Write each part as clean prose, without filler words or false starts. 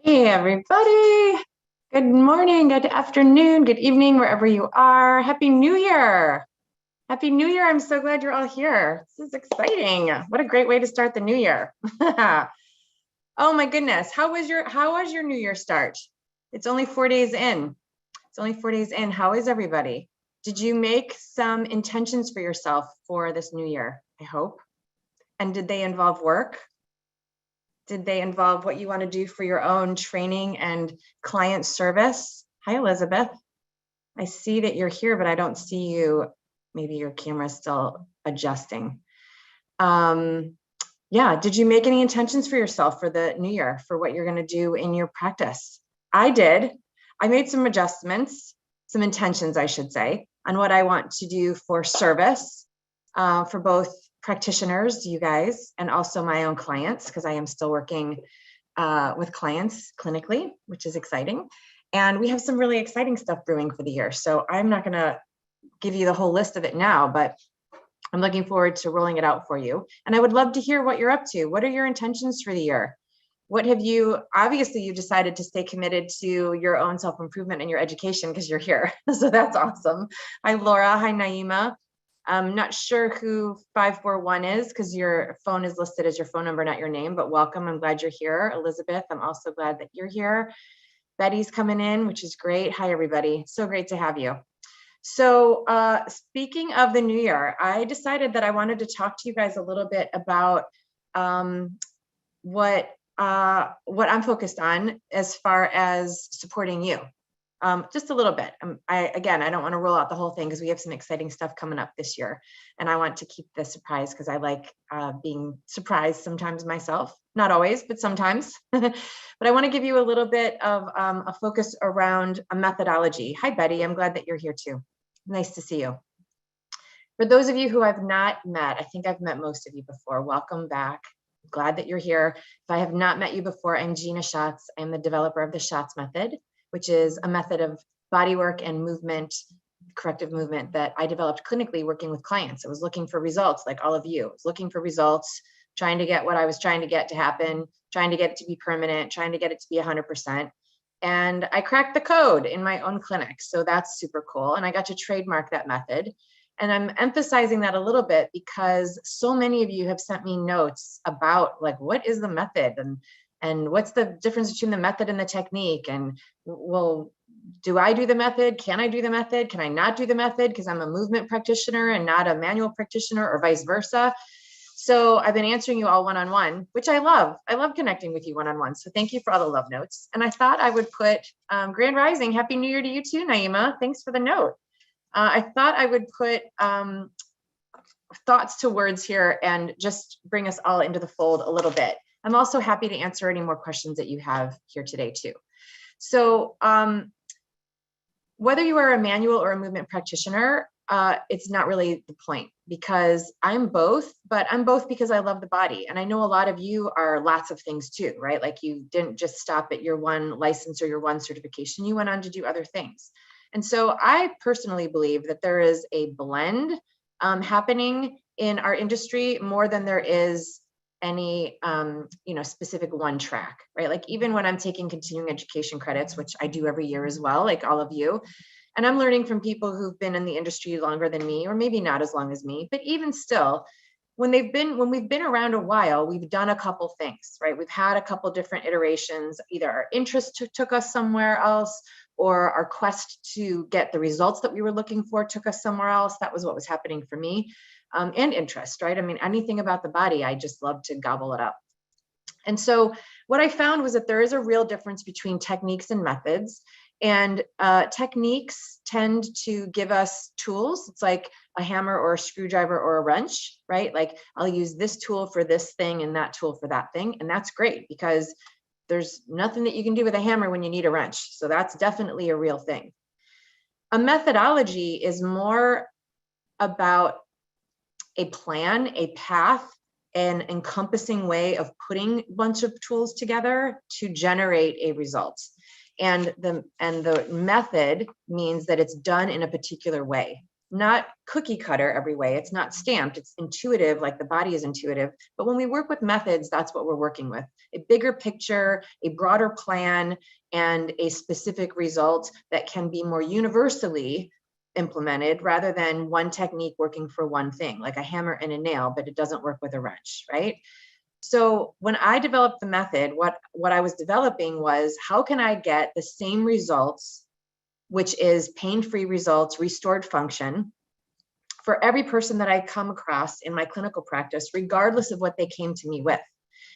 Hey, everybody. Good morning, good afternoon, good evening, wherever you are. Happy New Year. Happy New Year. I'm so glad you're all here. This is exciting. What a great way to start the new year. Oh my goodness. How was your New Year start? It's only 4 days in. It's only 4 days in. How is everybody? Did you make some intentions for yourself for this new year? I hope. And did they involve work? Did they involve what you want to do for your own training and client service? Hi, Elizabeth. I see that you're here, but I don't see you. Maybe your camera's still adjusting. Yeah, did you make any intentions for yourself for the new year, for what you're going to do in your practice? I did. I made some adjustments, some intentions, I should say, on what I want to do for service, for both practitioners, you guys, and also my own clients, because I am still working with clients clinically, which is exciting. And we have some really exciting stuff brewing for the year. So I'm not going to give you the whole list of it now, but I'm looking forward to rolling it out for you. And I would love to hear what you're up to. What are your intentions for the year? What have you, obviously you decided to stay committed to your own self-improvement and your education because you're here. So that's awesome. Hi, Laura. Hi, Naima. I'm not sure who 541 is because your phone is listed as your phone number, not your name, but welcome. I'm glad you're here. Elizabeth, I'm also glad that you're here. Betty's coming in, which is great. Hi, everybody. So great to have you. So speaking of the new year, I decided that I wanted to talk to you guys a little bit about what I'm focused on as far as supporting you. Just a little bit. I don't want to roll out the whole thing because we have some exciting stuff coming up this year. And I want to keep the surprise because I like being surprised sometimes myself. Not always, but sometimes. But I want to give you a little bit of a focus around a methodology. Hi, Betty. I'm glad that you're here too. Nice to see you. For those of you who I've not met, I think I've met most of you before. Welcome back. Glad that you're here. If I have not met you before, I'm Gina Schatz. I'm the developer of the Schatz method, which is a method of bodywork and movement, corrective movement that I developed clinically working with clients. I was looking for results like all of you. I was looking for results, trying to get what I was trying to get to happen, trying to get it to be permanent, trying to get it to be 100%. And I cracked the code in my own clinic. So that's super cool. And I got to trademark that method. And I'm emphasizing that a little bit because so many of you have sent me notes about like, what is the method and what's the difference between the method and the technique? And well, do I do the method? Can I do the method? Can I not do the method because I'm a movement practitioner and not a manual practitioner or vice versa? So I've been answering you all one-on-one, which I love. I love connecting with you one-on-one. So thank you for all the love notes. And I thought I would put Grand Rising. Happy New Year to you too, Naima. Thanks for the note. I thought I would put thoughts to words here and just bring us all into the fold a little bit. I'm also happy to answer any more questions that you have here today too. So whether you are a manual or a movement practitioner, it's not really the point because I'm both, but I'm both because I love the body. And I know a lot of you are lots of things too, right? Like you didn't just stop at your one license or your one certification, you went on to do other things. And so I personally believe that there is a blend happening in our industry more than there is any specific one track, right? Like even when I'm taking continuing education credits, which I do every year as well, like all of you, and I'm learning from people who've been in the industry longer than me, or maybe not as long as me, but even still, when we've been around a while, we've done a couple things, right? We've had a couple different iterations, either our interest took us somewhere else, or our quest to get the results that we were looking for took us somewhere else. That was what was happening for me. And interest, right? I mean, anything about the body, I just love to gobble it up. And so what I found was that there is a real difference between techniques and methods. And techniques tend to give us tools. It's like a hammer or a screwdriver or a wrench, right? Like I'll use this tool for this thing and that tool for that thing. And that's great because there's nothing that you can do with a hammer when you need a wrench. So that's definitely a real thing. A methodology is more about a plan, a path, an encompassing way of putting a bunch of tools together to generate a result. And the method means that it's done in a particular way. not cookie cutter every way. It's not stamped. It's intuitive, like the body is intuitive. But when we work with methods, that's what we're working with. A bigger picture, a broader plan, and a specific result that can be more universally implemented rather than one technique working for one thing, like a hammer and a nail, but it doesn't work with a wrench, right? So when I developed the method, what I was developing was, how can I get the same results, which is pain-free results, restored function, for every person that I come across in my clinical practice, regardless of what they came to me with.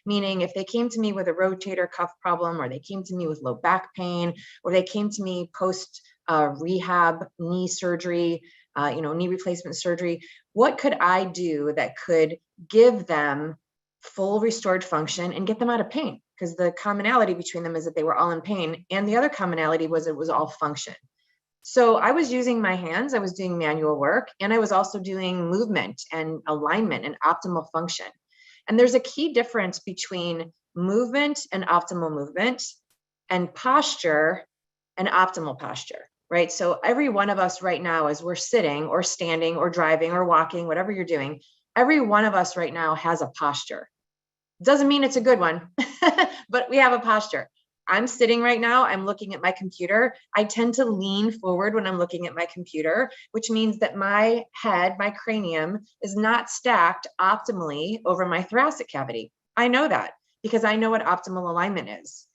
Meaning, if they came to me with a rotator cuff problem, or they came to me with low back pain, or they came to me post rehab knee surgery, knee replacement surgery, what could I do that could give them full restored function and get them out of pain? Because the commonality between them is that they were all in pain, and the other commonality was it was all function. So I was using my hands, I was doing manual work, and I was also doing movement and alignment and optimal function. And there's a key difference between movement and optimal movement, and posture and optimal posture, right? So every one of us right now, as we're sitting or standing or driving or walking, whatever you're doing, every one of us right now has a posture. Doesn't mean it's a good one, but we have a posture. I'm sitting right now, I'm looking at my computer. I tend to lean forward when I'm looking at my computer, which means that my head, my cranium, is not stacked optimally over my thoracic cavity. I know that because I know what optimal alignment is.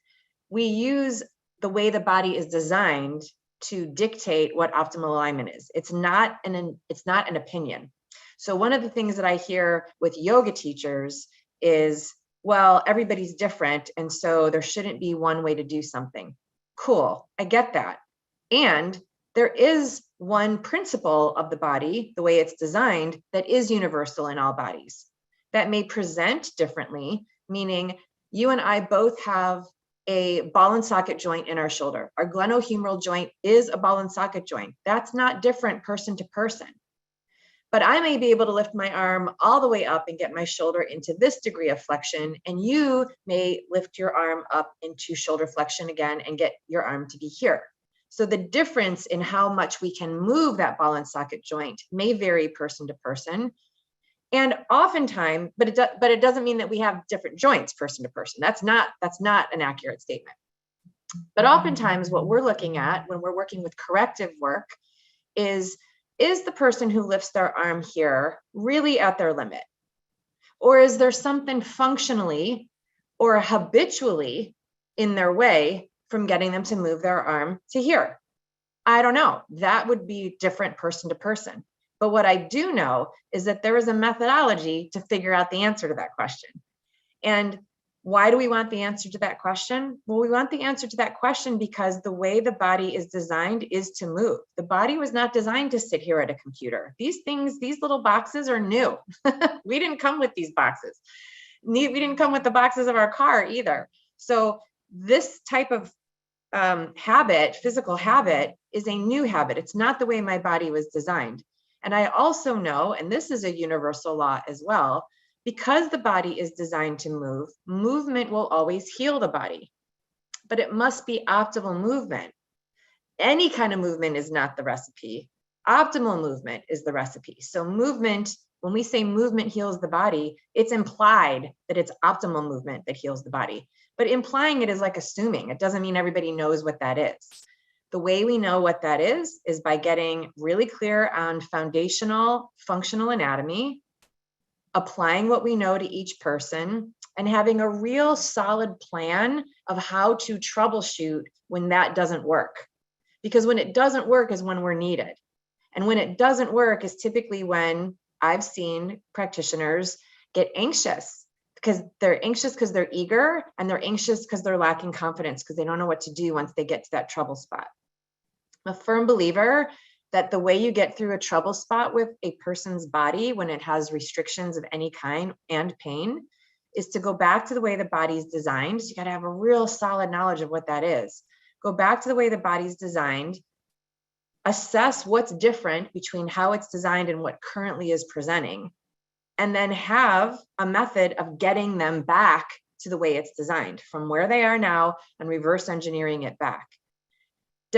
We use the way the body is designed to dictate what optimal alignment is. It's not an opinion. So one of the things that I hear with yoga teachers is, well, everybody's different, and so there shouldn't be one way to do something. Cool, I get that. And there is one principle of the body, the way it's designed, that is universal in all bodies. That may present differently, meaning you and I both have a ball and socket joint in our shoulder. Our glenohumeral joint is a ball and socket joint. That's not different person to person. But I may be able to lift my arm all the way up and get my shoulder into this degree of flexion, and you may lift your arm up into shoulder flexion again and get your arm to be here. So the difference in how much we can move that ball and socket joint may vary person to person. And oftentimes, but it doesn't mean that we have different joints person to person. That's not an accurate statement. But oftentimes what we're looking at when we're working with corrective work is the person who lifts their arm here really at their limit? Or is there something functionally or habitually in their way from getting them to move their arm to here? I don't know. That would be different person to person. But what I do know is that there is a methodology to figure out the answer to that question. And why do we want the answer to that question? Well, we want the answer to that question because the way the body is designed is to move. The body was not designed to sit here at a computer. These little boxes are new. We didn't come with these boxes. We didn't come with the boxes of our car either. So this type of physical habit, is a new habit. It's not the way my body was designed. And I also know, and this is a universal law as well, because the body is designed to move, movement will always heal the body, but it must be optimal movement. Any kind of movement is not the recipe. Optimal movement is the recipe. So movement, when we say movement heals the body, it's implied that it's optimal movement that heals the body. But implying it is like assuming. It doesn't mean everybody knows what that is. The way we know what that is by getting really clear on foundational functional anatomy, applying what we know to each person, and having a real solid plan of how to troubleshoot when that doesn't work. Because when it doesn't work is when we're needed. And when it doesn't work is typically when I've seen practitioners get anxious, because they're anxious because they're eager, and they're anxious because they're lacking confidence because they don't know what to do once they get to that trouble spot. I'm a firm believer that the way you get through a trouble spot with a person's body when it has restrictions of any kind and pain is to go back to the way the body's designed. So you got to have a real solid knowledge of what that is. Go back to the way the body's designed, assess what's different between how it's designed and what currently is presenting, and then have a method of getting them back to the way it's designed from where they are now and reverse engineering it back.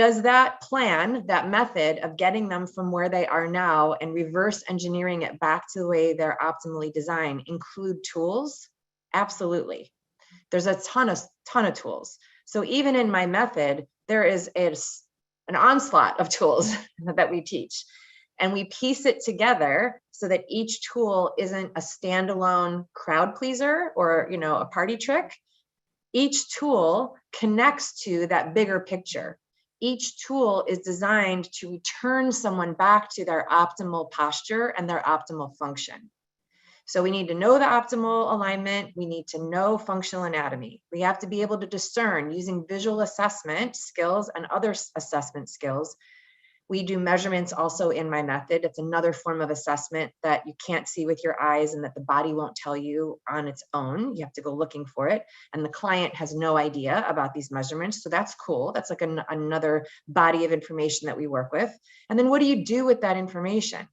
Does that plan, that method of getting them from where they are now and reverse engineering it back to the way they're optimally designed include tools? Absolutely. There's a ton of tools. So even in my method, there is an onslaught of tools that we teach. And we piece it together so that each tool isn't a standalone crowd pleaser or, a party trick. Each tool connects to that bigger picture. Each tool is designed to return someone back to their optimal posture and their optimal function. So we need to know the optimal alignment. We need to know functional anatomy. We have to be able to discern using visual assessment skills and other assessment skills. We do measurements also in my method. It's another form of assessment that you can't see with your eyes and that the body won't tell you on its own. You have to go looking for it. And the client has no idea about these measurements. So that's cool. That's like another body of information that we work with. And then what do you do with that information?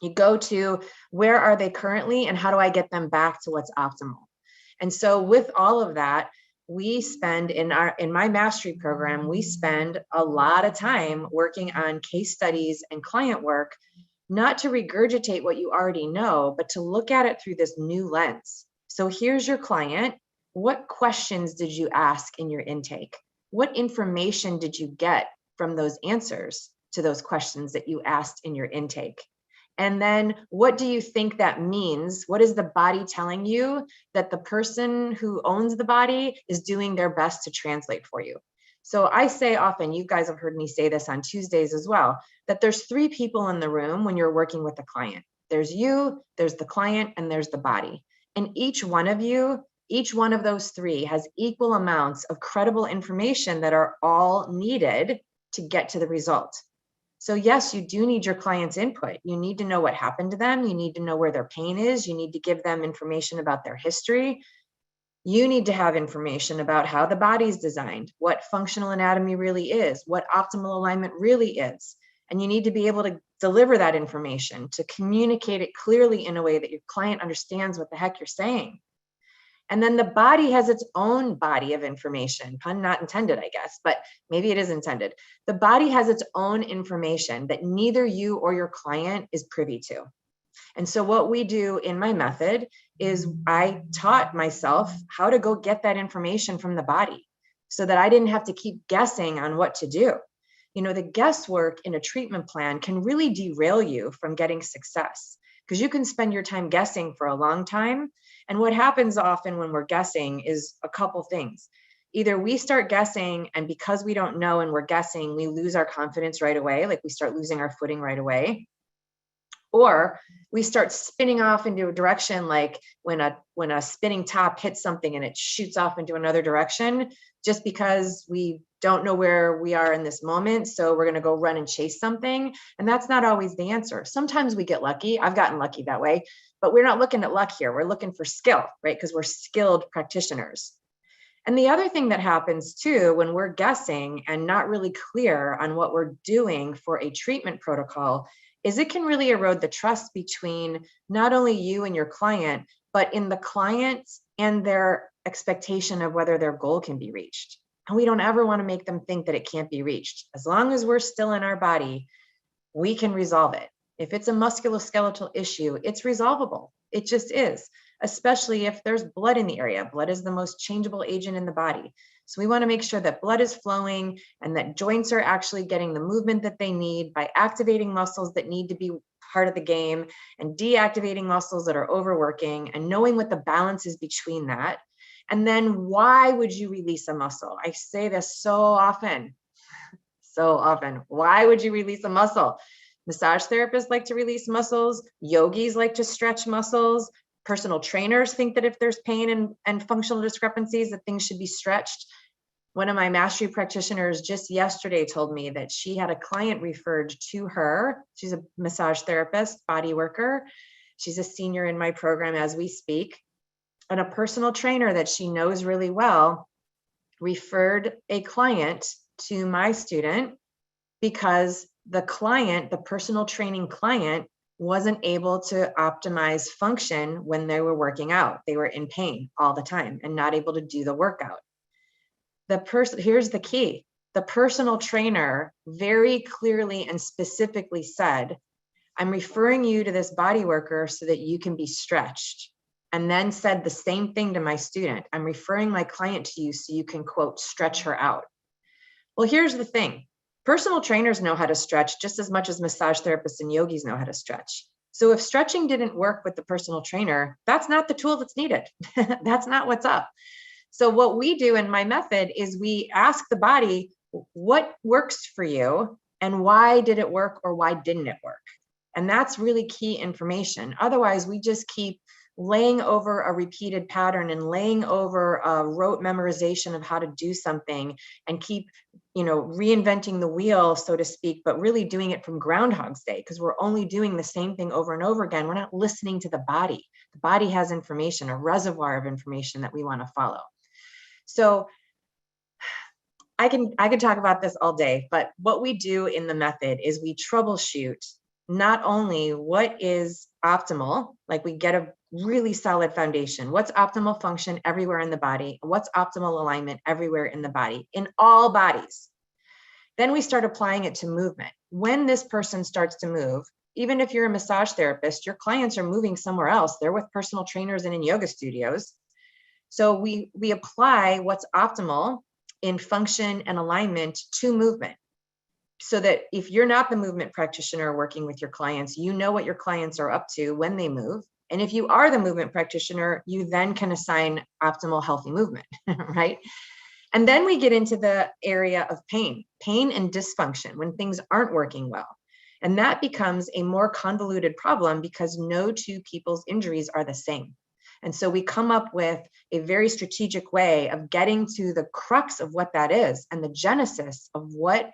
You go to where are they currently and how do I get them back to what's optimal? And so with all of that, we spend in my mastery program, we spend a lot of time working on case studies and client work, not to regurgitate what you already know, but to look at it through this new lens. So here's your client. What questions did you ask in your intake? What information did you get from those answers to those questions that you asked in your intake? And then what do you think that means? What is the body telling you that the person who owns the body is doing their best to translate for you? So I say often, you guys have heard me say this on Tuesdays as well, that there's 3 people in the room when you're working with a client. There's you, there's the client, and there's the body. And each one of you, each one of those 3 has equal amounts of credible information that are all needed to get to the result. So yes, you do need your client's input. You need to know what happened to them. You need to know where their pain is. You need to give them information about their history. You need to have information about how the body's designed, what functional anatomy really is, what optimal alignment really is. And you need to be able to deliver that information, to communicate it clearly in a way that your client understands what the heck you're saying. And then the body has its own body of information, pun not intended, I guess, but maybe it is intended. The body has its own information that neither you or your client is privy to. And so what we do in my method is I taught myself how to go get that information from the body so that I didn't have to keep guessing on what to do. The guesswork in a treatment plan can really derail you from getting success because you can spend your time guessing for a long time. And what happens often when we're guessing is a couple things. Either we start guessing, and because we don't know and we're guessing, we lose our confidence right away, like we start losing our footing right away. Or we start spinning off into a direction, like when a spinning top hits something and it shoots off into another direction, just because we don't know where we are in this moment. So we're going to go run and chase something. And that's not always the answer. Sometimes we get lucky. I've gotten lucky that way, but we're not looking at luck here. We're looking for skill, right? Because we're skilled practitioners. And the other thing that happens too, when we're guessing and not really clear on what we're doing for a treatment protocol, is it can really erode the trust between not only you and your client, but in the client and their expectation of whether their goal can be reached. And we don't ever want to make them think that it can't be reached. As long as we're still in our body, we can resolve it. If it's a musculoskeletal issue, it's resolvable. It just is, especially if there's blood in the area. Blood is the most changeable agent in the body. So we want to make sure that blood is flowing and that joints are actually getting the movement that they need by activating muscles that need to be part of the game and deactivating muscles that are overworking and knowing what the balance is between that. And then why would you release a muscle? I say this so often. Why would you release a muscle? Massage therapists like to release muscles. Yogis like to stretch muscles. Personal trainers think that if there's pain and functional discrepancies, that things should be stretched. One of my mastery practitioners just yesterday told me that she had a client referred to her. She's a massage therapist, body worker. She's a senior in my program as we speak. And a personal trainer that she knows really well referred a client to my student because the client, the personal training client, wasn't able to optimize function when they were working out. They were in pain all the time and not able to do the workout. Here's the key. the personal trainer very clearly and specifically said, I'm referring you to this body worker so that you can be stretched. And then said the same thing to my student. I'm referring my client to you so you can, quote, stretch her out. Well, here's the thing. Personal trainers know how to stretch just as much as massage therapists and yogis know how to stretch. So if stretching didn't work with the personal trainer, that's not the tool that's needed. That's not what's up. So what we do in my method is we ask the body, what works for you and why did it work or why didn't it work? And that's really key information. Otherwise, we just keep laying over a repeated pattern and laying over a rote memorization of how to do something and keep, reinventing the wheel, so to speak, but really doing it from Groundhog's Day because we're only doing the same thing over and over again. We're not listening to the body. The body has information, a reservoir of information that we want to follow. So I can talk about this all day, but what we do in the method is we troubleshoot not only what is optimal, like we get a really solid foundation. What's optimal function everywhere in the body? What's optimal alignment everywhere in the body, in all bodies? Then we start applying it to movement. When this person starts to move, even if you're a massage therapist, your clients are moving somewhere else. They're with personal trainers and in yoga studios. So we apply what's optimal in function and alignment to movement. So that if you're not the movement practitioner working with your clients, you know what your clients are up to when they move. And if you are the movement practitioner, you then can assign optimal healthy movement, right? And then we get into the area of pain and dysfunction when things aren't working well. And that becomes a more convoluted problem because no two people's injuries are the same. And so we come up with a very strategic way of getting to the crux of what that is and the genesis of what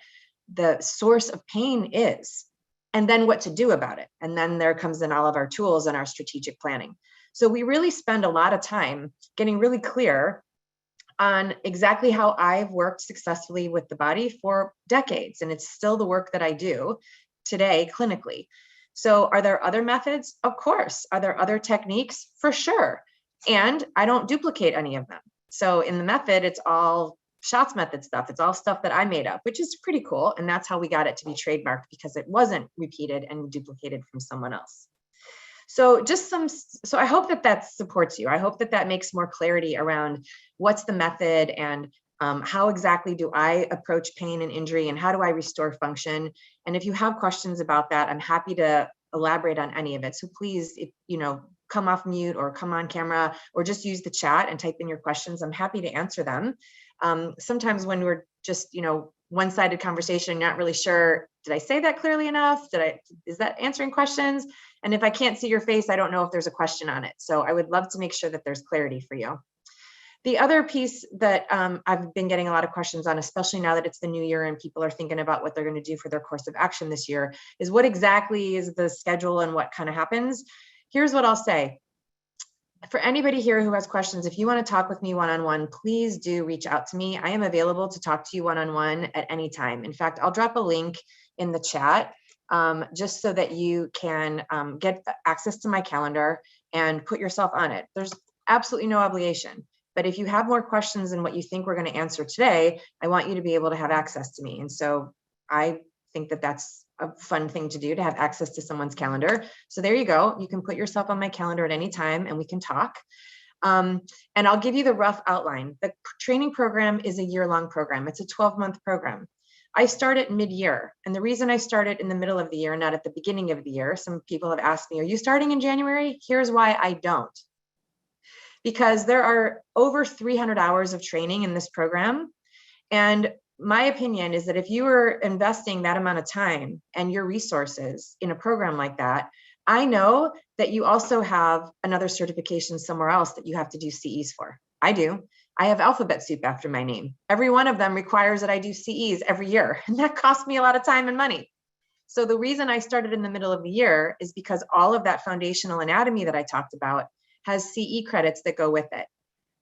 the source of pain is, and then what to do about it. And then there comes in all of our tools and our strategic planning. So we really spend a lot of time getting really clear on exactly how I've worked successfully with the body for decades. And it's still the work that I do today clinically. So are there other methods? Of course. Are there other techniques? For sure. And I don't duplicate any of them. So in the method, it's all Schatz method stuff. It's all stuff that I made up, which is pretty cool. And that's how we got it to be trademarked because it wasn't repeated and duplicated from someone else. So so I hope that supports you. I hope that makes more clarity around what's the method and how exactly do I approach pain and injury and how do I restore function? And if you have questions about that, I'm happy to elaborate on any of it. So please, come off mute or come on camera or just use the chat and type in your questions. I'm happy to answer them. Sometimes when we're just, one-sided conversation, not really sure, did I say that clearly enough? Is that answering questions? And if I can't see your face, I don't know if there's a question on it. So I would love to make sure that there's clarity for you. The other piece that I've been getting a lot of questions on, especially now that it's the new year and people are thinking about what they're going to do for their course of action this year, is what exactly is the schedule and what kind of happens? Here's what I'll say. For anybody here who has questions, if you want to talk with me one-on-one, please do reach out to me. I am available to talk to you one-on-one at any time. In fact, I'll drop a link in the chat just so that you can get access to my calendar and put yourself on it. There's absolutely no obligation. But if you have more questions than what you think we're going to answer today, I want you to be able to have access to me. And so I think that that's a fun thing to do, to have access to someone's calendar. So there you go. You can put yourself on my calendar at any time and we can talk. And I'll give you the rough outline. The training program is a year-long program. It's a 12-month program. I start it mid-year. And the reason I start it in the middle of the year, not at the beginning of the year, some people have asked me, are you starting in January? Here's why I don't. Because there are over 300 hours of training in this program. And my opinion is that if you are investing that amount of time and your resources in a program like that, I know that you also have another certification somewhere else that you have to do CEs for. I do. I have alphabet soup after my name. Every one of them requires that I do CEs every year, and that costs me a lot of time and money. So the reason I started in the middle of the year is because all of that foundational anatomy that I talked about has CE credits that go with it.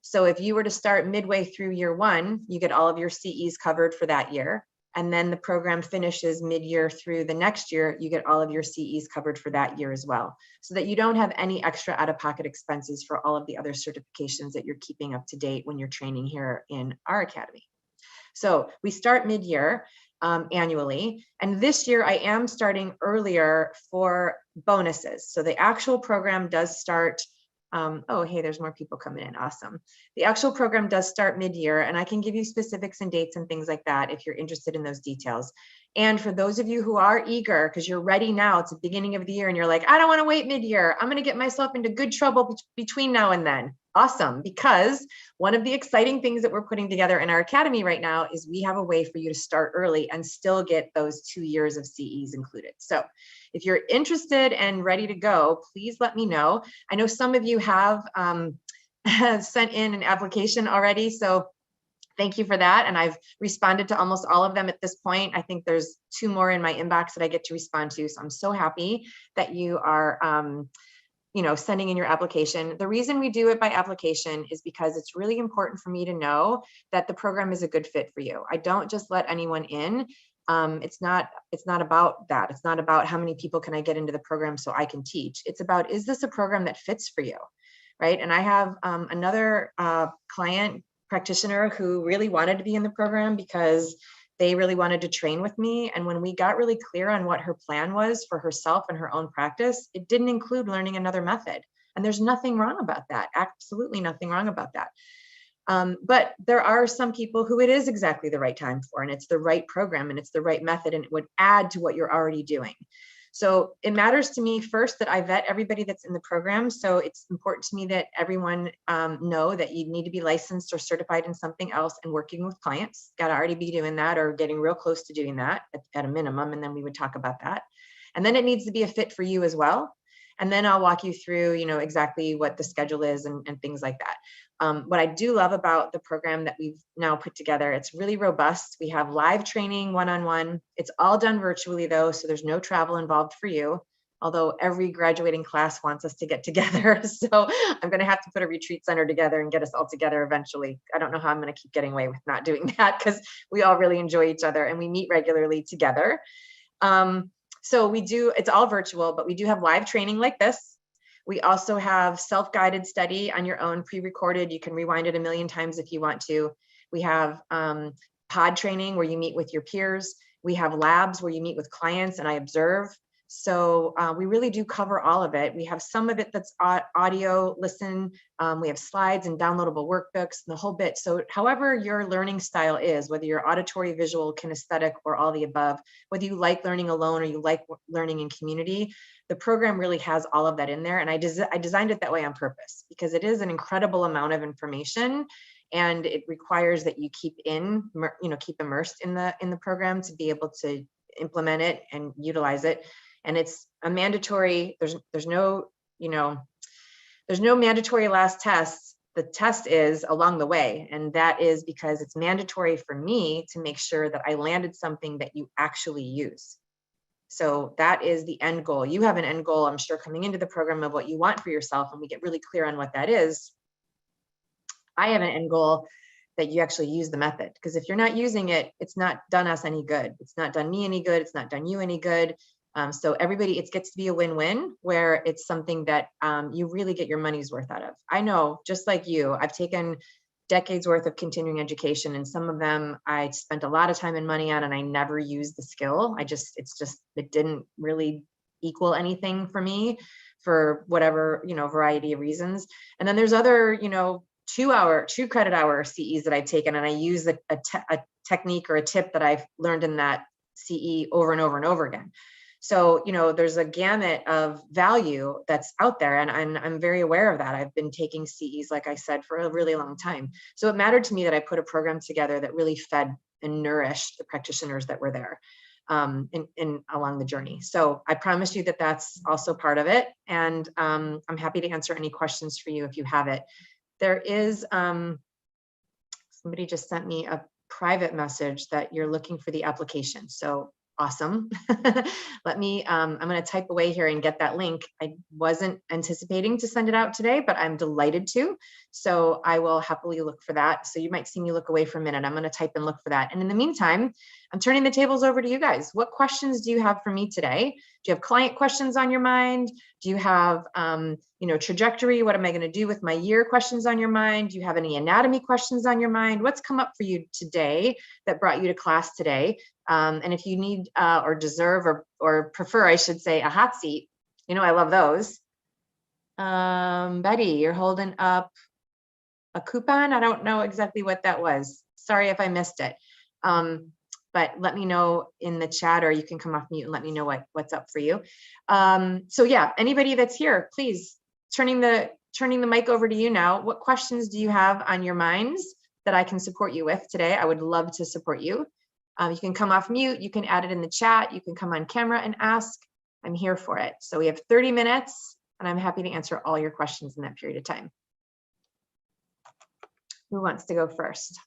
So if you were to start midway through year one, you get all of your CEs covered for that year. And then the program finishes mid-year through the next year, you get all of your CEs covered for that year as well. So that you don't have any extra out-of-pocket expenses for all of the other certifications that you're keeping up to date when you're training here in our academy. So we start mid-year annually. And this year I am starting earlier for bonuses. So the actual program does start, oh, hey, there's more people coming in. Awesome. The actual program does start mid-year, and I can give you specifics and dates and things like that if you're interested in those details. And for those of you who are eager, because you're ready now, it's the beginning of the year and you're like, I don't want to wait mid-year. I'm going to get myself into good trouble between now and then. Awesome. Because one of the exciting things that we're putting together in our academy right now is we have a way for you to start early and still get those 2 years of CEs included. So if you're interested and ready to go, please let me know. I know some of you have sent in an application already. So thank you for that. And I've responded to almost all of them at this point. I think there's 2 more in my inbox that I get to respond to. So I'm so happy that you are sending in your application. The reason we do it by application is because it's really important for me to know that the program is a good fit for you. I don't just let anyone in. It's not about that. It's not about how many people can I get into the program so I can teach. It's about, is this a program that fits for you, right? And I have another client practitioner who really wanted to be in the program because they really wanted to train with me. And when we got really clear on what her plan was for herself and her own practice, it didn't include learning another method. And there's nothing wrong about that. Absolutely nothing wrong about that. But there are some people who it is exactly the right time for, and it's the right program and it's the right method, and it would add to what you're already doing. So it matters to me first that I vet everybody that's in the program. So it's important to me that everyone know that you need to be licensed or certified in something else and working with clients. Got to already be doing that or getting real close to doing that at a minimum. And then we would talk about that. And then it needs to be a fit for you as well. And then I'll walk you through, exactly what the schedule is and things like that. What I do love about the program that we've now put together, it's really robust. We have live training one-on-one. It's all done virtually though, so there's no travel involved for you. Although every graduating class wants us to get together. So I'm going to have to put a retreat center together and get us all together eventually. I don't know how I'm going to keep getting away with not doing that because we all really enjoy each other and we meet regularly together. So it's all virtual, but we do have live training like this. We also have self-guided study on your own, pre-recorded. You can rewind it a million times if you want to. We have pod training where you meet with your peers. We have labs where you meet with clients and I observe. So we really do cover all of it. We have some of it that's audio, listen. We have slides and downloadable workbooks and the whole bit. So however your learning style is, whether you're auditory, visual, kinesthetic, or all the above, whether you like learning alone or you like learning in community, the program really has all of that in there. And I designed it that way on purpose because it is an incredible amount of information. And it requires that you keep immersed in the program to be able to implement it and utilize it. And it's a mandatory, there's no mandatory last test. The test is along the way. And that is because it's mandatory for me to make sure that I landed something that you actually use. So that is the end goal. You have an end goal, I'm sure, coming into the program of what you want for yourself, and we get really clear on what that is. I have an end goal that you actually use the method, because if you're not using it, it's not done us any good. It's not done me any good. It's not done you any good. So everybody, it gets to be a win-win where it's something that you really get your money's worth out of. I know, just like you, I've taken decades worth of continuing education, and some of them I spent a lot of time and money on, and I never used the skill. It didn't really equal anything for me for whatever, variety of reasons. And then there's other, 2 credit hour CEs that I've taken, and I use a technique or a tip that I've learned in that CE over and over and over again. So, there's a gamut of value that's out there, and I'm very aware of that. I've been taking CEs, like I said, for a really long time. So it mattered to me that I put a program together that really fed and nourished the practitioners that were there in along the journey. So I promise you that that's also part of it. And I'm happy to answer any questions for you if you have it. There is, somebody just sent me a private message that you're looking for the application. So awesome. Let me, I'm going to type away here and get that link. I wasn't anticipating to send it out today, but I'm delighted to. So I will happily look for that. So you might see me look away for a minute. I'm going to type and look for that. And in the meantime, I'm turning the tables over to you guys. What questions do you have for me today? Do you have client questions on your mind? Do you have, trajectory? What am I going to do with my year questions on your mind? Do you have any anatomy questions on your mind? What's come up for you today that brought you to class today? And if you need or deserve or prefer, I should say, a hot seat, I love those. Betty, you're holding up a coupon. I don't know exactly what that was. Sorry if I missed it. But let me know in the chat, or you can come off mute and let me know what's up for you. So yeah, anybody that's here, please, turning the mic over to you now. What questions do you have on your minds that I can support you with today? I would love to support you. You can come off mute, you can add it in the chat, you can come on camera and ask. I'm here for it. So we have 30 minutes and I'm happy to answer all your questions in that period of time. Who wants to go first?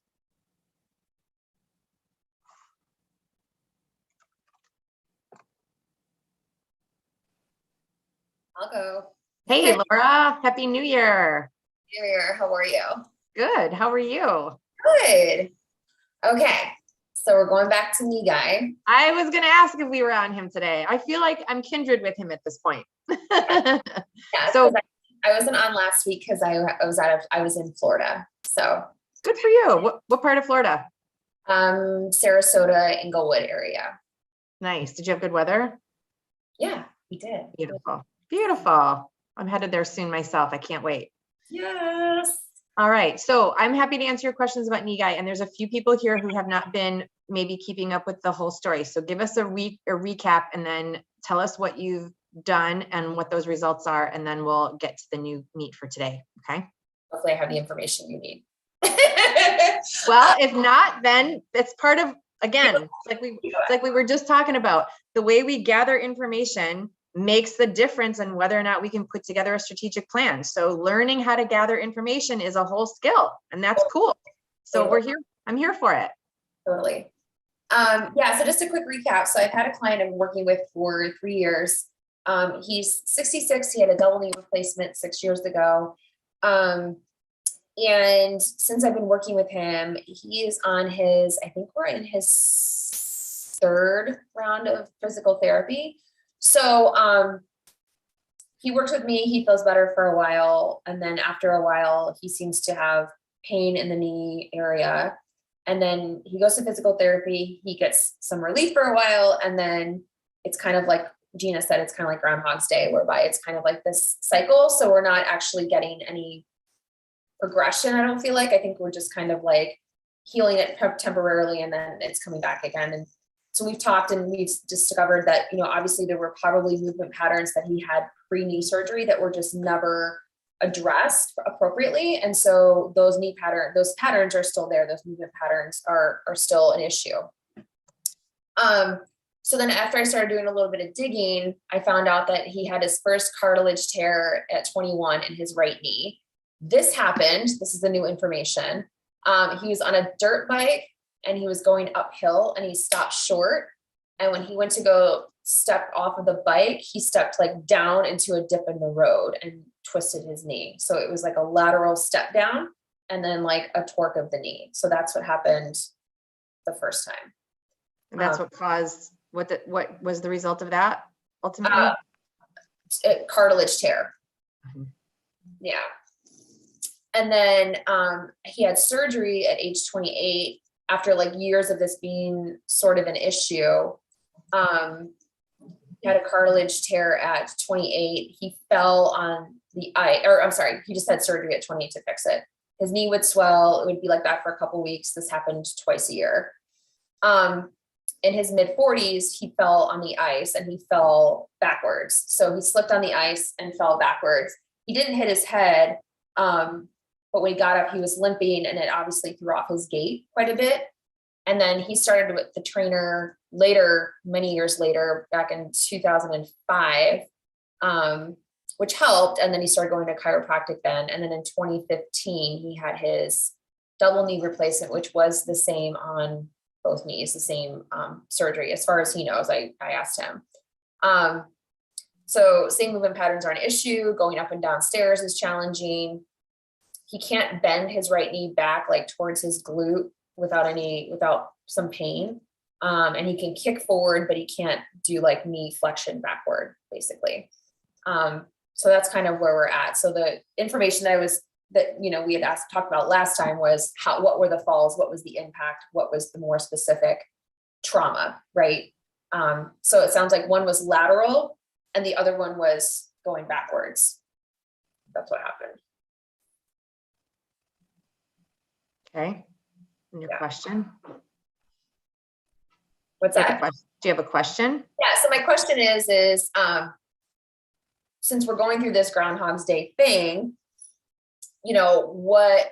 I'll go. Hey, Laura, Happy New Year. New Year, how are you? Good, how are you? Good. Okay, so we're going back to knee guy. I was gonna ask if we were on him today. I feel like I'm kindred with him at this point. Yeah, so I wasn't on last week because I was in Florida. So good for you. What part of Florida? Sarasota, Inglewood area. Nice. Did you have good weather? Yeah, we did. Beautiful. Beautiful. I'm headed there soon myself. I can't wait. Yes. All right. So I'm happy to answer your questions about knee guy. And there's a few people here who have not been maybe keeping up with the whole story. So give us a recap and then tell us what you've done and what those results are. And then we'll get to the new meat for today. Okay. Hopefully I have the information you need. Well, if not, then it's part of, again, like we were just talking about, the way we gather information makes the difference in whether or not we can put together a strategic plan. So learning how to gather information is a whole skill, and that's cool. So we're here. I'm here for it. Totally. Yeah. So just a quick recap. So I've had a client I'm working with for 3 years. He's 66. He had a double knee replacement 6 years ago. And since I've been working with him, he is on his, I think we're in his 3rd round of physical therapy. So he works with me, he feels better for a while. And then after a while, he seems to have pain in the knee area. And then he goes to physical therapy, he gets some relief for a while. And then it's kind of like Gina said, it's kind of like Groundhog's Day, whereby it's kind of like this cycle. So we're not actually getting any progression, I don't feel like. I think we're just kind of like healing it temporarily and then it's coming back again. And so we've talked and we've discovered that, obviously there were probably movement patterns that he had pre-knee surgery that were just never addressed appropriately. And so those patterns are still there. Those movement patterns are still an issue. So then after I started doing a little bit of digging, I found out that he had his first cartilage tear at 21 in his right knee. This happened. This is the new information. He was on a dirt bike and he was going uphill and he stopped short. And when he went to go step off of the bike, he stepped like down into a dip in the road and twisted his knee. So it was like a lateral step down and then like a torque of the knee. So that's what happened the first time. And that's what caused, what was the result of that ultimately? Cartilage tear. Mm-hmm. Yeah. And then he had surgery at age 28 after like years of this being sort of an issue. He had a cartilage tear at 28. He fell on the ice, or I'm sorry, he just had surgery at 28 to fix it. His knee would swell. It would be like that for a couple of weeks. This happened twice a year. In his mid 40s, he fell on the ice and he fell backwards. So he slipped on the ice and fell backwards. He didn't hit his head. But when he got up, he was limping and it obviously threw off his gait quite a bit. And then he started with the trainer later, many years later, back in 2005, which helped. And then he started going to chiropractic then. And then in 2015, he had his double knee replacement, which was the same on both knees, the same surgery, as far as he knows. I asked him. So same movement patterns are an issue. Going up and down stairs is challenging. He can't bend his right knee back like towards his glute without some pain. And he can kick forward, but he can't do like knee flexion backward, basically. So that's kind of where we're at. So the information that we had talked about last time was what were the falls, what was the impact, what was the more specific trauma, right? So it sounds like one was lateral and the other one was going backwards. That's what happened. Okay. And your question? What's that? Do you have a question? Yeah. So my question is since we're going through this Groundhog's Day thing, what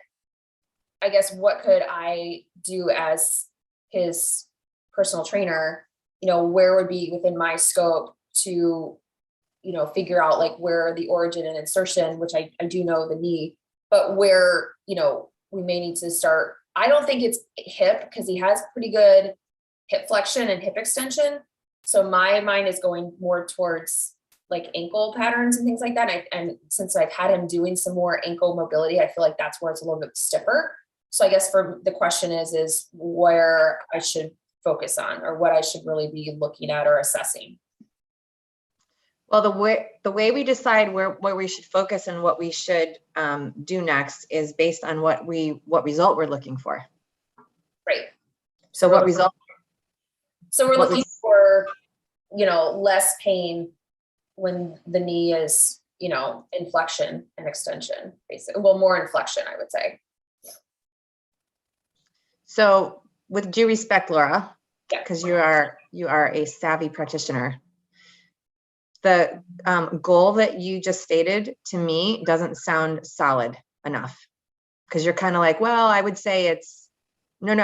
could I do as his personal trainer? Where would be within my scope to, figure out like where the origin and insertion, which I do know the knee, but where, we may need to start. I don't think it's hip because he has pretty good hip flexion and hip extension. So my mind is going more towards like ankle patterns and things like that. And since I've had him doing some more ankle mobility, I feel like that's where it's a little bit stiffer. So I guess for the question is where I should focus on or what I should really be looking at or assessing. Well, the way we decide where we should focus and what we should do next is based on what result we're looking for. Right. So what result? So we're looking for, less pain when the knee is, in flexion and extension, basically. Well, more in flexion, I would say. So with due respect, Laura, because yeah. you are a savvy practitioner, the goal that you just stated to me doesn't sound solid enough, because you're kind of like, well, I would say it's you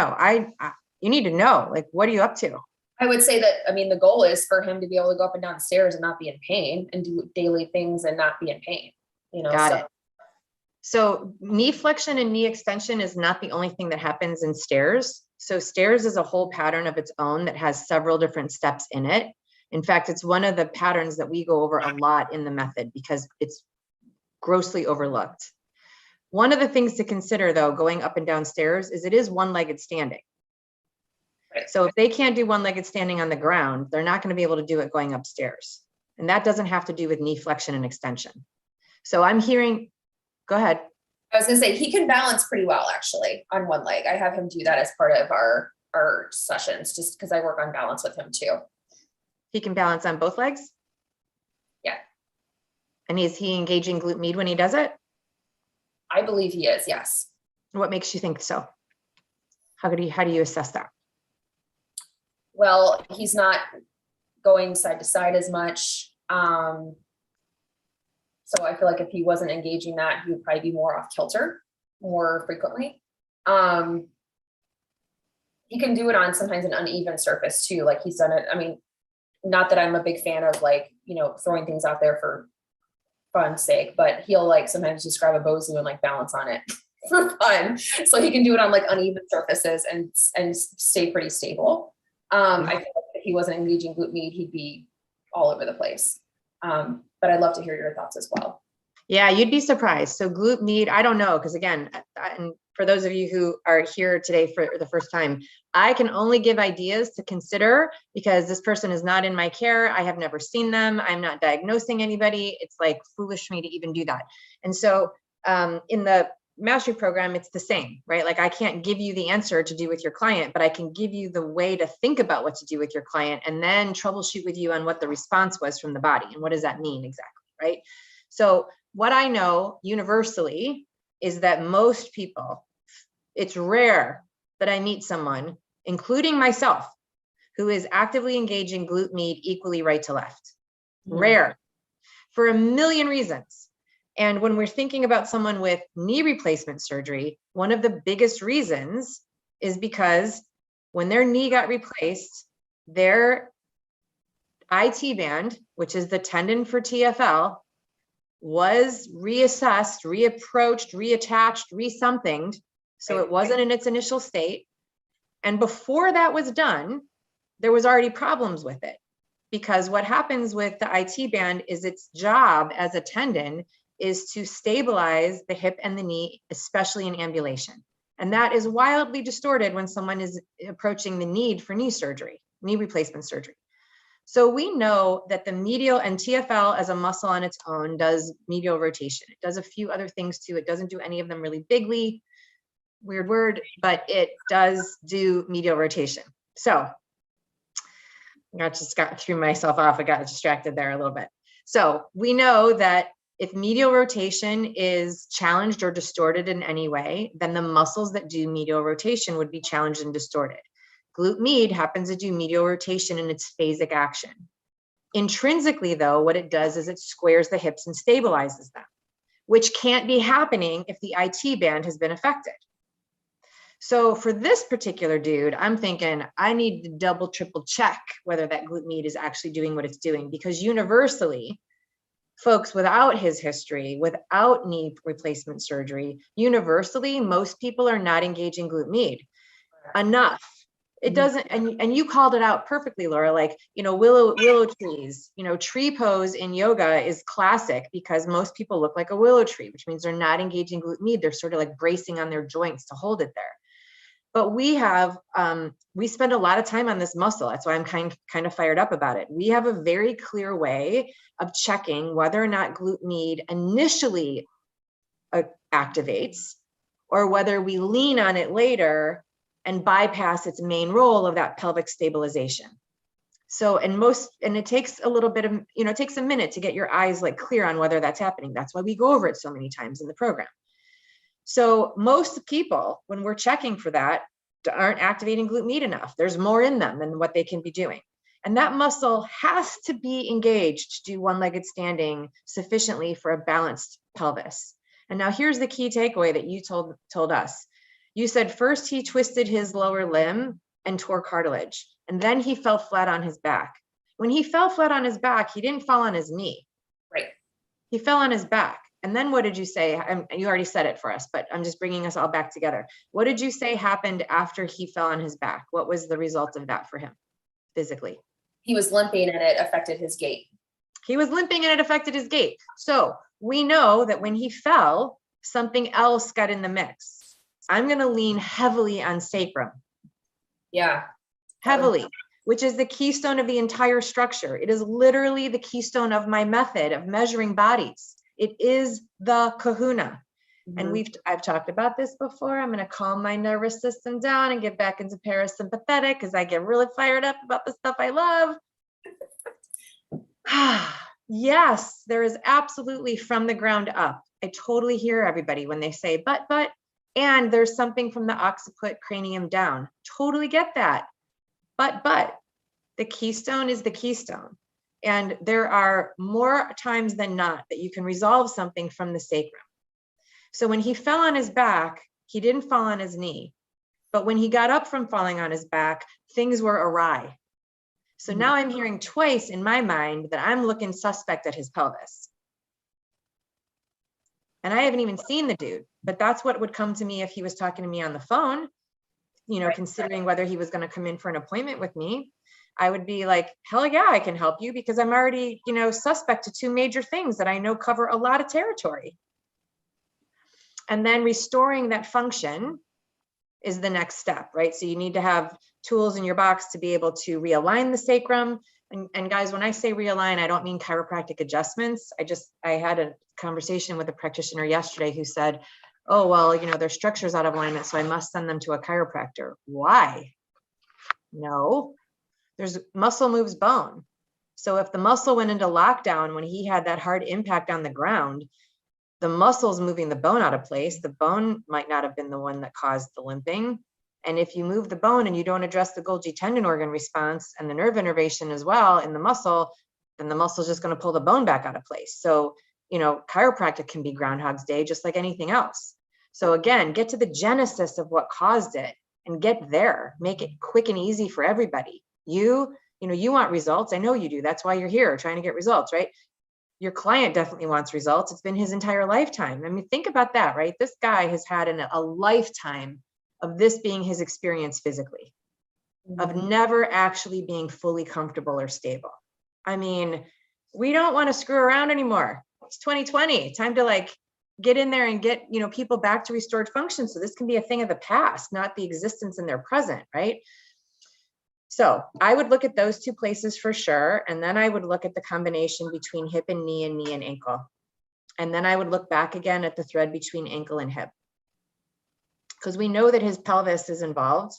need to know, like, what are you up to? I would say that, the goal is for him to be able to go up and down the stairs and not be in pain and do daily things and not be in pain, Got it. So knee flexion and knee extension is not the only thing that happens in stairs. So stairs is a whole pattern of its own that has several different steps in it. In fact, it's one of the patterns that we go over a lot in the method because it's grossly overlooked. One of the things to consider, though, going up and down stairs is it is one-legged standing. So if they can't do one-legged standing on the ground, they're not going to be able to do it going upstairs. And that doesn't have to do with knee flexion and extension. So I'm hearing, go ahead. I was going to say, he can balance pretty well, actually, on one leg. I have him do that as part of our sessions, just because I work on balance with him too. He can balance on both legs? Yeah. And is he engaging glute med when he does it? I believe he is, yes. What makes you think so? How do you assess that? Well, he's not going side to side as much. So I feel like if he wasn't engaging that, he would probably be more off kilter more frequently. He can do it on sometimes an uneven surface too. Like he's done it. Not that I'm a big fan of throwing things out there for fun's sake, but he'll sometimes just grab a Bosu and balance on it for fun. So he can do it on uneven surfaces and stay pretty stable. I feel like if he wasn't engaging glute med, he'd be all over the place. But I'd love to hear your thoughts as well. Yeah, you'd be surprised. So glute med, I don't know, because again, and for those of you who are here today for the first time, I can only give ideas to consider because this person is not in my care. I have never seen them. I'm not diagnosing anybody. It's foolish for me to even do that. And so in the mastery program, it's the same, right? I can't give you the answer to do with your client, but I can give you the way to think about what to do with your client and then troubleshoot with you on what the response was from the body and what does that mean exactly, right? So what I know universally is that most people, it's rare that I meet someone, including myself, who is actively engaging glute med equally right to left. Rare, for a million reasons. And when we're thinking about someone with knee replacement surgery, one of the biggest reasons is because when their knee got replaced, their IT band, which is the tendon for TFL, was reassessed, reapproached, reattached, resomethinged. So it wasn't in its initial state. And before that was done, there was already problems with it. Because what happens with the IT band is its job as a tendon is to stabilize the hip and the knee, especially in ambulation. And that is wildly distorted when someone is approaching the need for knee surgery, knee replacement surgery. So we know that the medial, and TFL as a muscle on its own does medial rotation. It does a few other things too. It doesn't do any of them really bigly, weird word, but it does do medial rotation. So I just threw myself off. I got distracted there a little bit. So we know that if medial rotation is challenged or distorted in any way, then the muscles that do medial rotation would be challenged and distorted. Glute med happens to do medial rotation in its phasic action. Intrinsically, though, what it does is it squares the hips and stabilizes them, which can't be happening if the IT band has been affected. So for this particular dude, I'm thinking I need to double, triple check whether that glute med is actually doing what it's doing, because universally, folks without his history, without knee replacement surgery, universally, most people are not engaging glute med enough. It doesn't, and you called it out perfectly, Laura, like, willow trees, tree pose in yoga is classic because most people look like a willow tree, which means they're not engaging glute med. They're sort of like bracing on their joints to hold it there. But we spend a lot of time on this muscle. That's why I'm kind of fired up about it. We have a very clear way of checking whether or not glute med initially activates, or whether we lean on it later and bypass its main role of that pelvic stabilization. So, and it takes a little bit of, it takes a minute to get your eyes like clear on whether that's happening. That's why we go over it so many times in the program. So most people, when we're checking for that, aren't activating glute med enough. There's more in them than what they can be doing. And that muscle has to be engaged to do one-legged standing sufficiently for a balanced pelvis. And now here's the key takeaway that you told us. You said first he twisted his lower limb and tore cartilage, and then he fell flat on his back. When he fell flat on his back, he didn't fall on his knee. Right. He fell on his back. And then what did you say? You already said it for us, but I'm just bringing us all back together. What did you say happened after he fell on his back? What was the result of that for him physically? He was limping and it affected his gait. He was limping and it affected his gait. So we know that when he fell, something else got in the mix. I'm going to lean heavily on sacrum. Yeah. Heavily, which is the keystone of the entire structure. It is literally the keystone of my method of measuring bodies. It is the kahuna. And I've talked about this before. I'm going to calm my nervous system down and get back into parasympathetic because I get really fired up about the stuff I love. Yes, there is absolutely from the ground up. I totally hear everybody when they say, but, and there's something from the occiput cranium down. Totally get that. But, the keystone is the keystone. And there are more times than not that you can resolve something from the sacrum. So when he fell on his back, he didn't fall on his knee. But when he got up from falling on his back, things were awry. So now I'm hearing twice in my mind that I'm looking suspect at his pelvis. And I haven't even seen the dude, but that's what would come to me if he was talking to me on the phone, considering whether he was going to come in for an appointment with me. I would be like, hell yeah, I can help you because I'm already, suspect to two major things that I know cover a lot of territory. And then restoring that function is the next step, right? So you need to have tools in your box to be able to realign the sacrum. And guys, when I say realign, I don't mean chiropractic adjustments. I had a conversation with a practitioner yesterday who said, oh, well, their structure's out of alignment, so I must send them to a chiropractor. Why? No. There's muscle moves bone. So if the muscle went into lockdown when he had that hard impact on the ground, the muscle's moving the bone out of place. The bone might not have been the one that caused the limping. And if you move the bone and you don't address the Golgi tendon organ response and the nerve innervation as well in the muscle, then the muscle's just going to pull the bone back out of place. So, chiropractic can be Groundhog's Day, just like anything else. So again, get to the genesis of what caused it and get there. Make it quick and easy for everybody. You want results. I know you do. That's why you're here trying to get results, right? Your client definitely wants results. It's been his entire lifetime. I mean, think about that, right? This guy has had a lifetime of this being his experience physically, of never actually being fully comfortable or stable. I mean, we don't want to screw around anymore. It's 2020, time to like get in there and get, you know, people back to restored function. So this can be a thing of the past, not the existence in their present, right? So I would look at those two places for sure. And then I would look at the combination between hip and knee and ankle. And then I would look back again at the thread between ankle and hip. Because we know that his pelvis is involved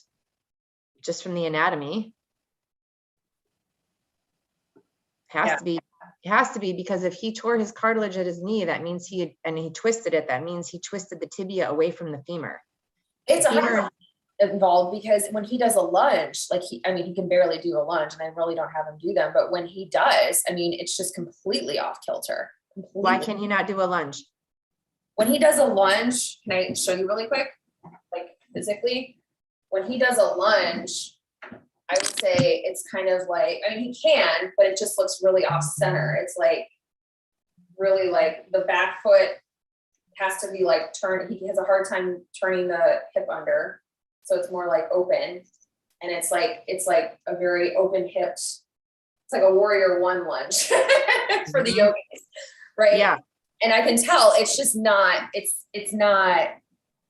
just from the anatomy. Has to be because if he tore his cartilage at his knee, that means he twisted it. That means he twisted the tibia away from the femur. It's involved because when he does a lunge, like he can barely do a lunge, and I really don't have him do them. But when he does, I mean, it's just completely off kilter. Completely. Why can he not do a lunge? When he does a lunge, can I show you really quick? Like physically, when he does a lunge, I would say it's kind of like, I mean, he can, but it just looks really off center. It's like really like the back foot has to be like turned. He has a hard time turning the hip under. So it's more like open. And it's like a very open hips. It's like a warrior one lunge for the yogis, right? Yeah. And I can tell it's just not, it's not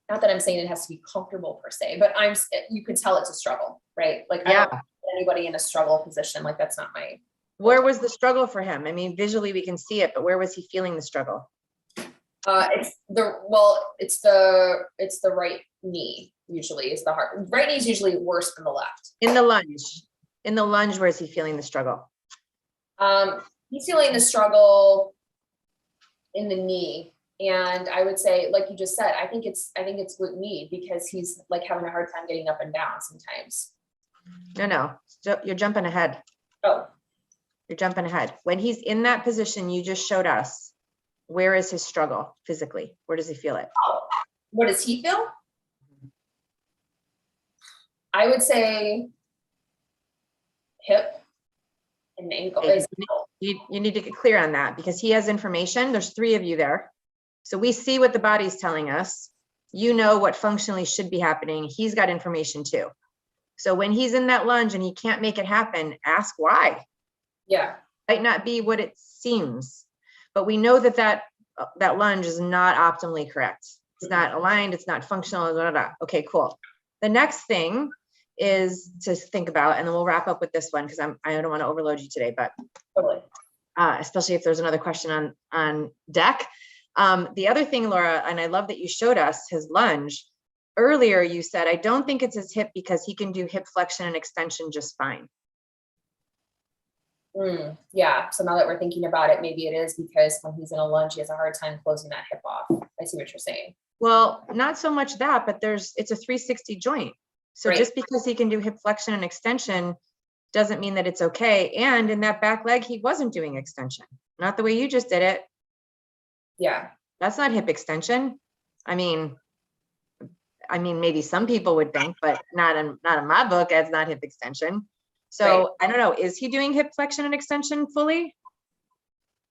that I'm saying it has to be comfortable per se, but you could tell it's a struggle, right? Like, I don't put anybody in a struggle position. Like, that's not my. Where was the struggle for him? I mean, visually we can see it, but where was he feeling the struggle? It's the right knee usually is the hard. Right knee is usually worse than the left. In the lunge, where is he feeling the struggle? He's feeling the struggle in the knee. And I would say, like you just said, I think it's with knee because he's like having a hard time getting up and down sometimes. No, you're jumping ahead. Oh, you're jumping ahead. When he's in that position you just showed us, where is his struggle physically? Where does he feel it? Oh, what does he feel? I would say hip and ankle. Okay. You need to get clear on that because he has information. There's 3 of you there. So we see what the body's telling us. You know what functionally should be happening. He's got information too. So when he's in that lunge and he can't make it happen, ask why. Yeah. Might not be what it seems, but we know that lunge is not optimally correct. It's not aligned. It's not functional. Blah, blah, blah. Okay, cool. The next thing is to think about, and then we'll wrap up with this one because I don't want to overload you today, but totally. Especially if there's another question on deck. The other thing, Laura, and I love that you showed us his lunge. Earlier, you said, I don't think it's his hip because he can do hip flexion and extension just fine. Yeah. So now that we're thinking about it, maybe it is because when he's in a lunge, he has a hard time closing that hip off. I see what you're saying. Well, not so much that, but it's a 360 joint. So right. Just because he can do hip flexion and extension doesn't mean that it's okay. And in that back leg, he wasn't doing extension, not the way you just did it. Yeah. That's not hip extension. I mean, maybe some people would think, but not in my book, it's not hip extension. So right. I don't know, is he doing hip flexion and extension fully?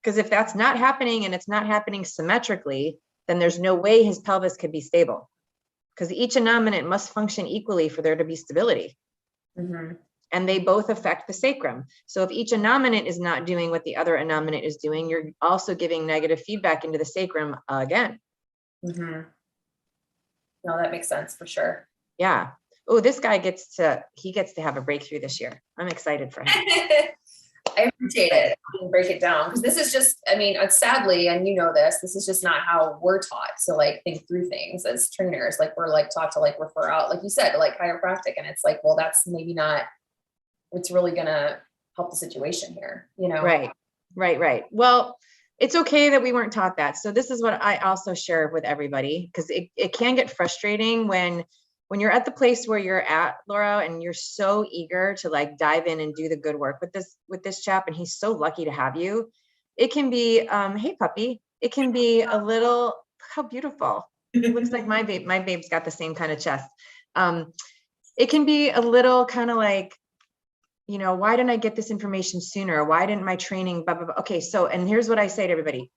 Because if that's not happening and it's not happening symmetrically, then there's no way his pelvis could be stable. Because each innominate must function equally for there to be stability. Mm-hmm. And they both affect the sacrum. So if each innominate is not doing what the other innominate is doing, you're also giving negative feedback into the sacrum again. Mm-hmm. No, that makes sense for sure. Yeah. Oh, this guy gets to have a breakthrough this year. I'm excited for him. I appreciate it. I can break it down because this is just, sadly, and you know this is just not how we're taught to like think through things as trainers. Like we're like taught to like refer out, like you said, to like chiropractic. And it's like, well, that's maybe not what's really gonna help the situation here, you know? Right. Well, it's okay that we weren't taught that. So this is what I also share with everybody, because it can get frustrating when you're at the place where you're at, Laura, and you're so eager to like dive in and do the good work with this chap, and he's so lucky to have you. It can be, hey puppy, it can be a little, how beautiful. It looks like my babe's got the same kind of chest. It can be a little kind of like, you know, why didn't I get this information sooner? Why didn't my training, blah, blah, blah. Okay. So, and here's what I say to everybody,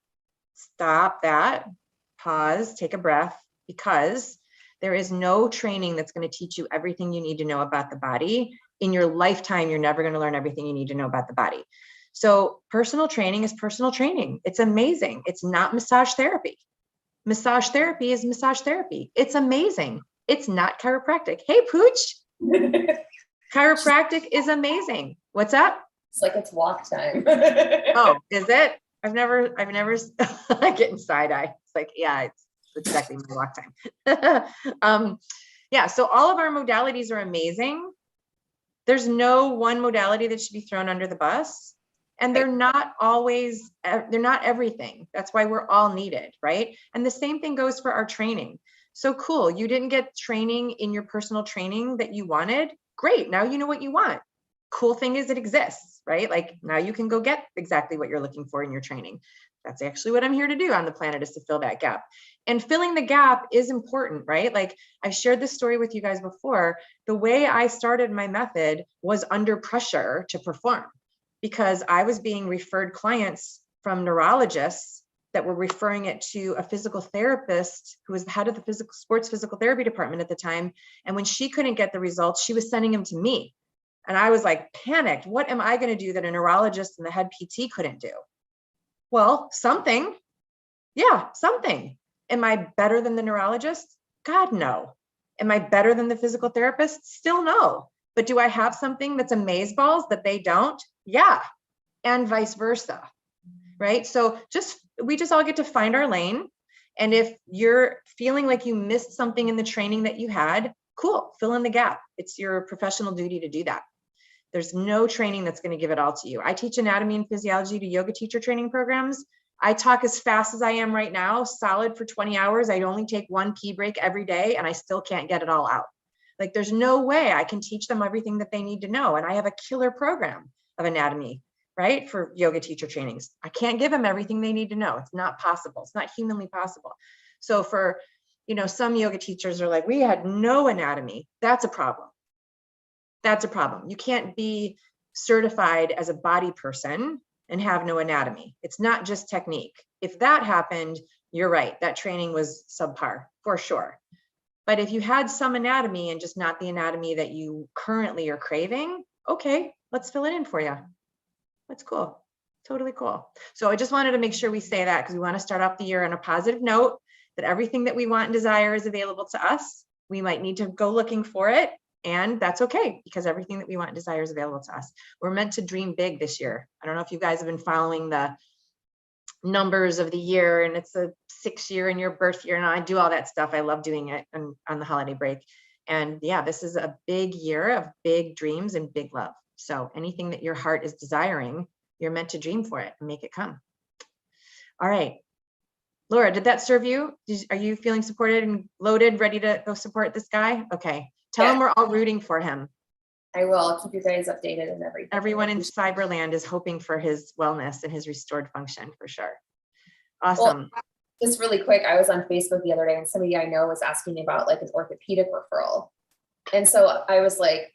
stop that, pause, take a breath, because There is no training that's going to teach you everything you need to know about the body. In your lifetime, you're never going to learn everything you need to know about the body. So personal training is personal training. It's amazing. It's not massage therapy. Massage therapy is massage therapy. It's amazing. It's not chiropractic. Hey, Pooch. Chiropractic is amazing. What's up? It's like it's walk time. Oh, is it? I've never I get in side eye. It's like, yeah, it's exactly my walk time. Yeah, so all of our modalities are amazing. There's no one modality that should be thrown under the bus. And they're not always, they're not everything. That's why we're all needed, right? And the same thing goes for our training. So cool, you didn't get training in your personal training that you wanted. Great, now you know what you want. Cool thing is it exists, right? Like now you can go get exactly what you're looking for in your training. That's actually what I'm here to do on the planet, is to fill that gap. And filling the gap is important, right? Like I've shared this story with you guys before. The way I started my method was under pressure to perform, because I was being referred clients from neurologists that were referring it to a physical therapist who was the head of the sports physical therapy department at the time. And when she couldn't get the results, she was sending them to me. And I was like panicked. What am I going to do that a neurologist and the head PT couldn't do? Well, something. Yeah, something. Am I better than the neurologist? God, no. Am I better than the physical therapist? Still no. But do I have something that's amazeballs that they don't? Yeah. And vice versa. Right? So we just all get to find our lane. And if you're feeling like you missed something in the training that you had, cool, fill in the gap. It's your professional duty to do that. There's no training that's going to give it all to you. I teach anatomy and physiology to yoga teacher training programs. I talk as fast as I am right now, solid for 20 hours. I only take one pee break every day, and I still can't get it all out. Like there's no way I can teach them everything that they need to know. And I have a killer program of anatomy, right? For yoga teacher trainings. I can't give them everything they need to know. It's not possible. It's not humanly possible. So for, some yoga teachers are like, we had no anatomy. That's a problem. That's a problem. You can't be certified as a body person and have no anatomy. It's not just technique. If that happened, you're right. That training was subpar for sure. But if you had some anatomy and just not the anatomy that you currently are craving, okay, let's fill it in for you. That's cool. Totally cool. So I just wanted to make sure we say that, because we want to start off the year on a positive note, that everything that we want and desire is available to us. We might need to go looking for it, and that's okay, because everything that we want and desire is available to us. We're meant to dream big this year. I don't know if you guys have been following the numbers of the year, and it's a 6 year in your birth year. And I do all that stuff. I love doing it on the holiday break. And yeah, this is a big year of big dreams and big love. So anything that your heart is desiring, you're meant to dream for it and make it come. All right. Laura, did that serve you? Are you feeling supported and loaded, ready to go support this guy? Okay. Tell him we're all rooting for him. I will. I'll keep you guys updated and everything. Everyone in Cyberland is hoping for his wellness and his restored function for sure. Awesome. Well, just really quick, I was on Facebook the other day and somebody I know was asking me about like an orthopedic referral. And so I was like,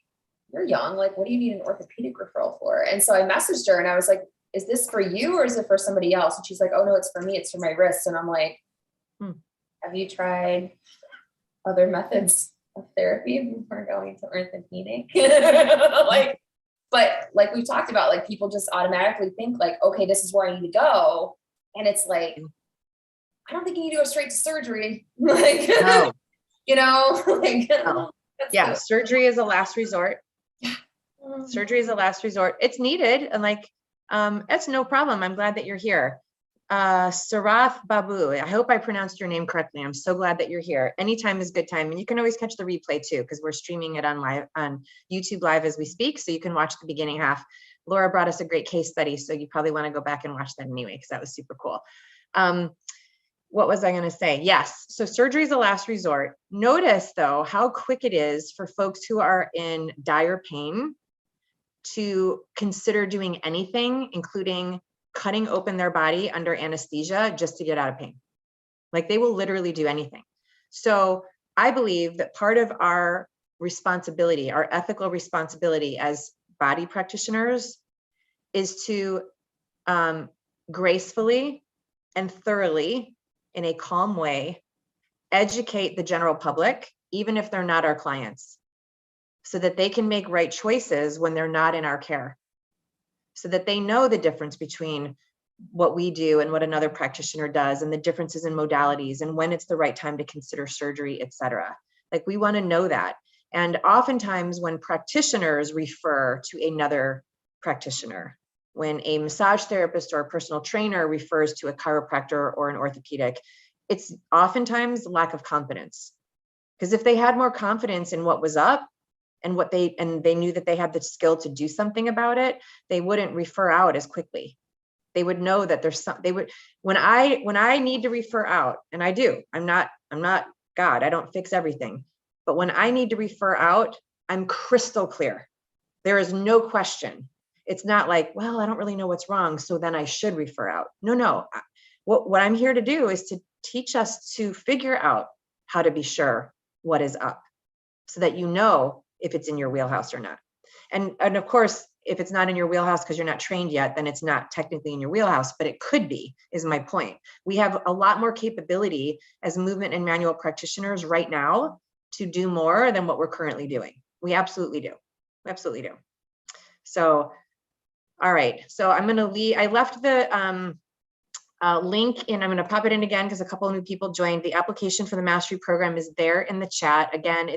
you're young, like, what do you need an orthopedic referral for? And so I messaged her and I was like, is this for you or is it for somebody else? And she's like, oh no, it's for me. It's for my wrist. And I'm like, have you tried other methods of therapy before going to orthopedic? But like we talked about, like people just automatically think like, okay, this is where I need to go. And it's like, I don't think you need to go straight to surgery. Like, no. No. Yeah, surgery is a last resort. Surgery is a last resort. It's needed. And like, it's no problem. I'm glad that you're here. Sarath Babu, I hope I pronounced your name correctly. I'm so glad that you're here. Anytime is good time. And you can always catch the replay too, because we're streaming it on YouTube live as we speak. So you can watch the beginning half. Laura brought us a great case study. So you probably want to go back and watch that anyway, because that was super cool. What was I going to say? Yes. So surgery is a last resort. Notice though, how quick it is for folks who are in dire pain to consider doing anything, including cutting open their body under anesthesia just to get out of pain. Like they will literally do anything. So I believe that part of our responsibility, our ethical responsibility as body practitioners, is to gracefully and thoroughly, in a calm way, educate the general public even if they're not our clients, so that they can make right choices when they're not in our care, so that they know the difference between what we do and what another practitioner does, and the differences in modalities, and when it's the right time to consider surgery, et cetera. Like, we want to know that. And oftentimes when practitioners refer to another practitioner, when a massage therapist or a personal trainer refers to a chiropractor or an orthopedic, it's oftentimes lack of confidence. Because if they had more confidence in what was up, and they knew that they had the skill to do something about it, they wouldn't refer out as quickly. They would know that there's some, they would, when I need to refer out, and I do, I'm not God, I don't fix everything. But when I need to refer out, I'm crystal clear. There is no question. It's not like, well, I don't really know what's wrong, so then I should refer out. No. What I'm here to do is to teach us to figure out how to be sure what is up, so that you know if it's in your wheelhouse or not. And of course, if it's not in your wheelhouse because you're not trained yet, then it's not technically in your wheelhouse, but it could be, is my point. We have a lot more capability as movement and manual practitioners right now to do more than what we're currently doing. We absolutely do. We absolutely do. So, all right. So I'm going to leave. I left the link and I'm going to pop it in again because a couple of new people joined. The application for the mastery program is there in the chat. Again,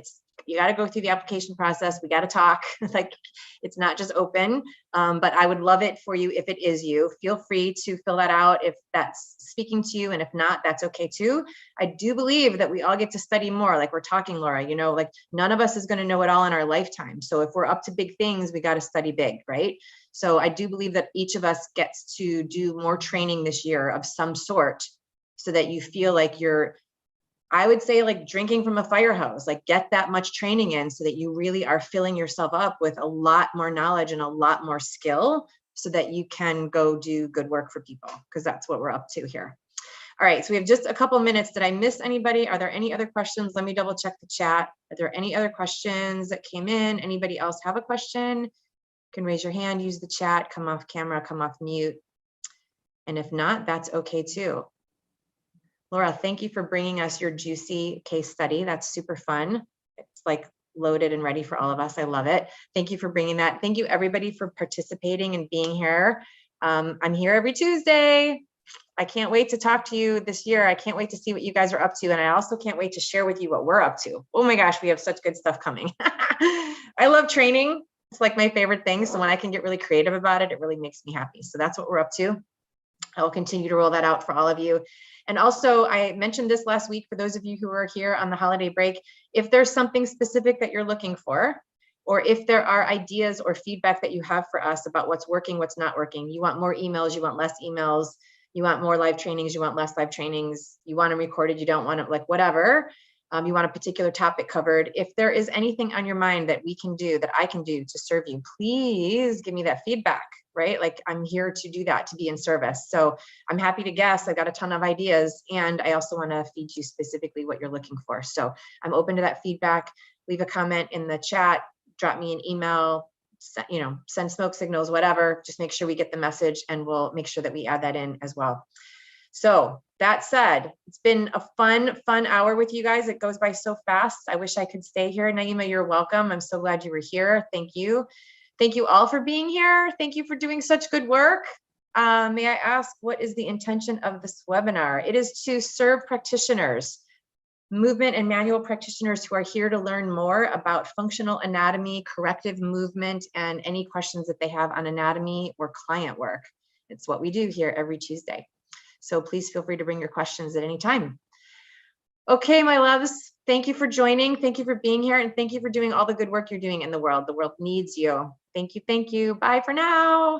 you got to go through the application process. We got to talk. Like, it's not just open, but I would love it for you if it is you. Feel free to fill that out if that's speaking to you, and if not, that's okay too. I do believe that we all get to study more. Like we're talking, Laura, like none of us is going to know it all in our lifetime. So if we're up to big things, we got to study big, right? So I do believe that each of us gets to do more training this year of some sort, so that you feel like I would say, like drinking from a fire hose, like get that much training in so that you really are filling yourself up with a lot more knowledge and a lot more skill, so that you can go do good work for people, because that's what we're up to here. All right, so we have just a couple minutes. Did I miss anybody? Are there any other questions? Let me double check the chat. Are there any other questions that came in? Anybody else have a question? You can raise your hand, use the chat, come off camera, come off mute. And if not, that's okay too. Laura, thank you for bringing us your juicy case study. That's super fun. It's like loaded and ready for all of us. I love it. Thank you for bringing that. Thank you everybody for participating and being here. I'm here every Tuesday. I can't wait to talk to you this year. I can't wait to see what you guys are up to. And I also can't wait to share with you what we're up to. Oh my gosh, we have such good stuff coming. I love training. It's like my favorite thing. So when I can get really creative about it, it really makes me happy. So that's what we're up to. I will continue to roll that out for all of you. And also, I mentioned this last week for those of you who are here on the holiday break, if there's something specific that you're looking for, or if there are ideas or feedback that you have for us about what's working, what's not working, you want more emails, you want less emails, you want more live trainings, you want less live trainings, you want them recorded, you don't want it, like whatever, you want a particular topic covered. If there is anything on your mind that we can do, that I can do to serve you, please give me that feedback, right? Like, I'm here to do that, to be in service. So I'm happy to guess. I've got a ton of ideas, and I also want to feed you specifically what you're looking for. So I'm open to that feedback. Leave a comment in the chat, drop me an email, send smoke signals, whatever. Just make sure we get the message, and we'll make sure that we add that in as well. So that said, it's been a fun hour with you guys. It goes by so fast. I wish I could stay here. Naima, you're welcome. I'm so glad you were here. Thank you. Thank you all for being here. Thank you for doing such good work. May I ask, what is the intention of this webinar? It is to serve practitioners, movement and manual practitioners who are here to learn more about functional anatomy, corrective movement, and any questions that they have on anatomy or client work. It's what we do here every Tuesday. So please feel free to bring your questions at any time. Okay, my loves, thank you for joining. Thank you for being here. And thank you for doing all the good work you're doing in the world. The world needs you. Thank you. Thank you. Bye for now.